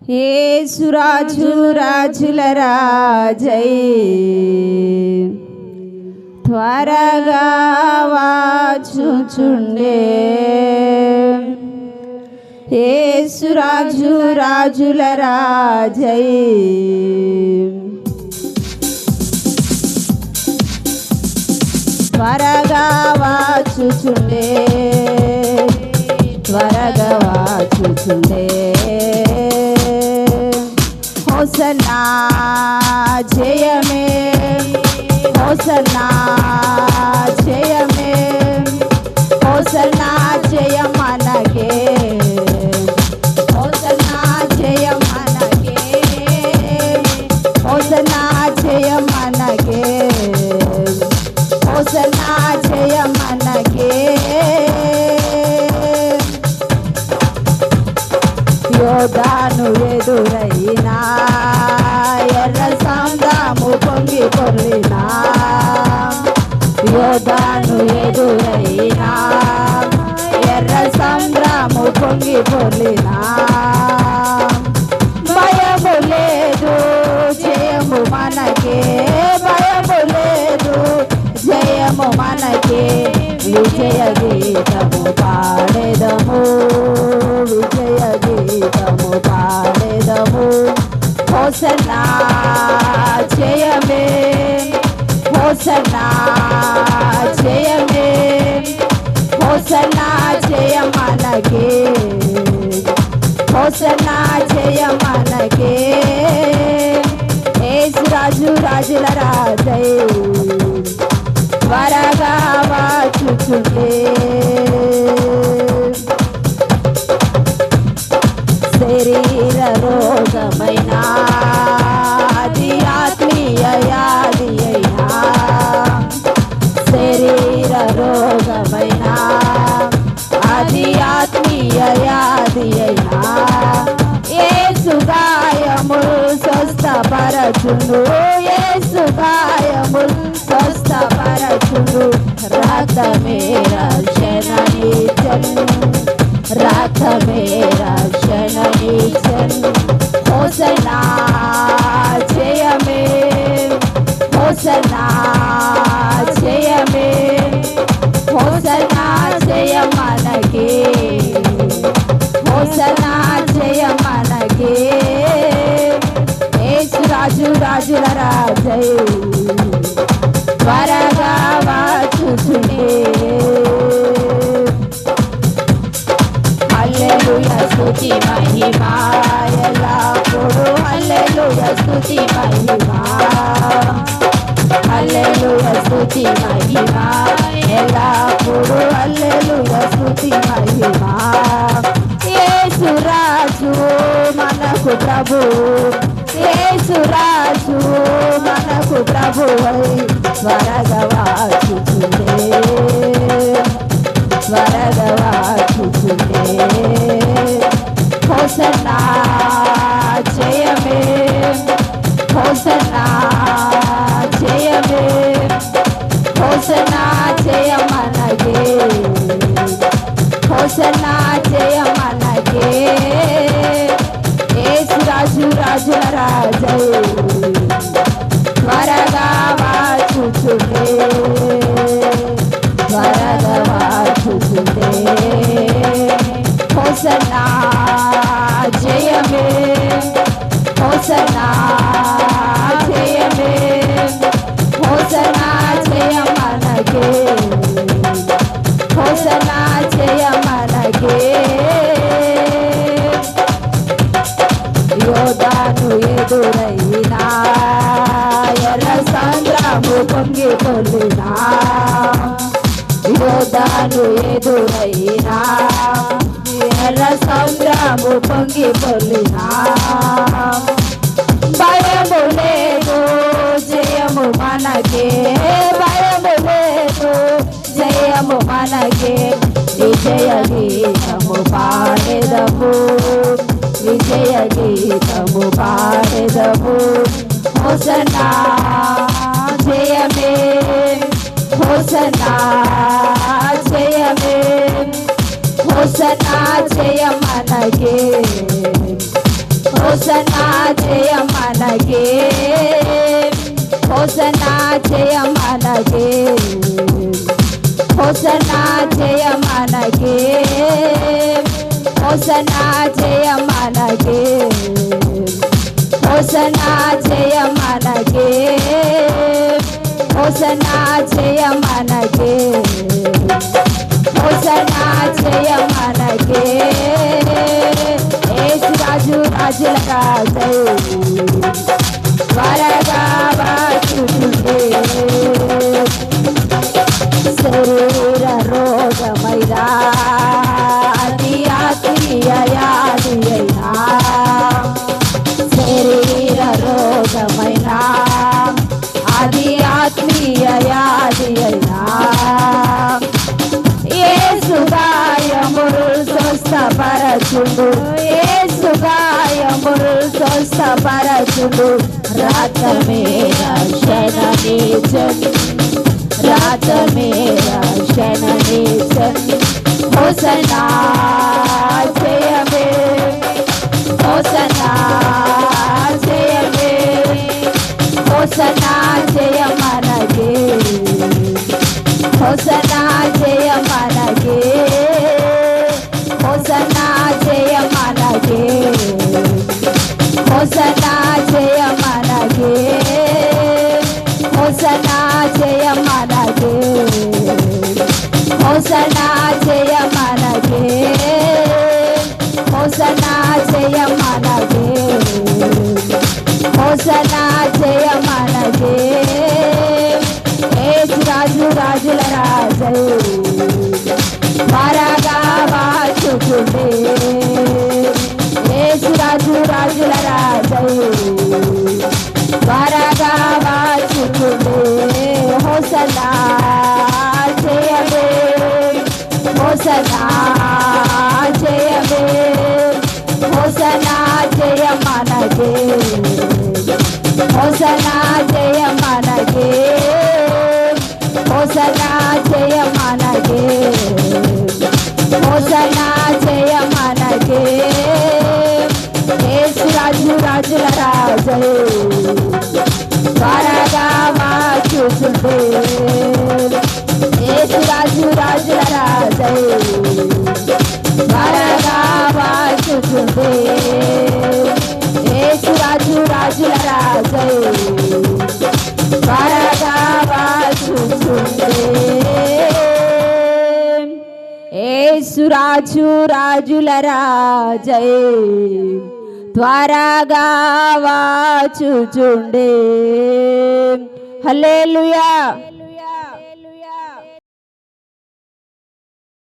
యేసురాజు రాజుల రాజై త్వరగా వాచుచుండే యేసురాజు రాజుల రాజై త్వరగా వాచుచుండే త్వరగా వాచుచుండే హోసన్నా జయమే హోసన్నా జయమే హోసన్నా జయం మనకే హోసన్నా జయం మనకే హోసన్నా జయం మనకే హోసన్నా జయం మనకే యోధాను ఎదురైనా ఎర్ర సముద్రము పొంగి పొర్లినా యోధాను ఎదురైనా ఎర్ర సముద్రము పొంగి పొర్లినా భయము లేదు జయము మనకే భయము లేదు జయము మనకే విజయ గీతము పాడెదము విజయ గీతము పాడెదము హోసన్నా జయమే హోసన్నా జయమే హోసన్నా జయం మనకే హోసన్నా జయం మనకే యేసురాజు రాజుల రాజై త్వరగా వాచుచుండే శరీర రోగమైన అది ఆత్మీయ వ్యాధి అయినా శరీర రోగమైన అది ఆత్మీయ వ్యాధి అయినా యేసు గాయములు స్వస్థపరచును యేసు గాయములు స్వస్థపరచును రక్తమే రక్షణనిచ్చెను రక్తమే రక్షణనిచ్చెను హోసన్నా జయమే హోసన్నా జయమే హోసన్నా జయం మనకే హోసన్నా జయం మనకే యేసురాజు రాజుల రాజై త్వరగా వాచుచుండే హల్లెలూయా స్తుతి మహిమా ఎల్లప్పుడూ హల్లెలూయా స్తుతి మహిమా హల్లెలూయా స్తుతి మహిమా ఎల్లప్పుడూ హల్లెలూయా స్తుతి మహిమా యేసురాజు మనకు ప్రభు యేసురాజు మనకు ప్రభువై త్వరగా వాచుచుండే త్వరగా వాచుచుండే హోసన్నా జయమే హోసన్నా జయమే హోసన్నా జయం మనకే హోసన్నా జయం మనకే యేసురాజు రాజుల రాజై త్వరగా వాచుచుండే త్వరగా వాచుచుండే హోసన్నా జయమే హోసన్నా జయమే హోసన్నా జయం మనకే హోసన్నా జయం మనకే యోధాను ఎదురైనా ఎర్ర సముద్రము పొంగి పొర్లినా యోధాను ఎదురైనా ఎర్ర సముద్రము పొంగి పొర్లినా భయము లేదు జయము మనకే భయము లేదు జయము మనకే విజయ గీతము పాడెదము విజయ గీతము పాడెదము హోసన్నా జయమే హోసన్నా జయమే హోసన్నా జయ మనకే, హోసన్నా జయ మనకే, హోసన్నా జయ మనకే, హోసన్నా జయ మనకే, హోసన్నా జయ మనకే, హోసన్నా జయ మనకే, హోసన్నా జయ మనకే, హోసన్నా జయ మనకే. యేసు రాజు రాజుల రాజు త్వరగా వచ్చుచుండే, శరీర రోగమైనా అది ఆత్మీయ వ్యాధి అయినా, శరీర రోగమైనా అది ఆత్మీయ వ్యాధి అయినా, యేసు గాయములు స్వస్థపరచును, యేసు గాయములు స్వస్థపరచును. రక్తమే రక్షణనిచ్చెను, రక్తమే రక్షణనిచ్చెను. హోసన్నా జయమే, హోసన్నా జయమే, హోసన్నా జయ మనకే, హోసన్నా జయ మనకే, హోసన్నా జయ మనకే, హోసన్నా జయ మనకే, హోసన్నా జయ మనకే, హోసన్నా జయ మనకే, హోసన్నా జయ మనకే, హోసన్నా జయ మనకే. యేసు రాజు రాజుల రాజు త్వరగా వచ్చుచుండే, యేసు రాజు రాజుల రాజు త్వరగా వచ్చుచుండే. హోసన్నా జయమే, హోసన్నా జయమే, హోసన్నా జయ మనకే, హోసన్నా జయ మనకే, హోసన్నా జయ మనకే, హోసన్నా జయ మనకే. యేసు రాజు రాజుల రాజు త్వరగా వచ్చుచుండే, యేసు రాజు రాజుల రాజు త్వరగా వచ్చుచుండే, యేసు రాజు రాజుల రాజు త్వరగా వచ్చుచుండే. యేసు రాజు రాజుల రాజు త్వరగా వచ్చుచుండే. హల్లెలూయా.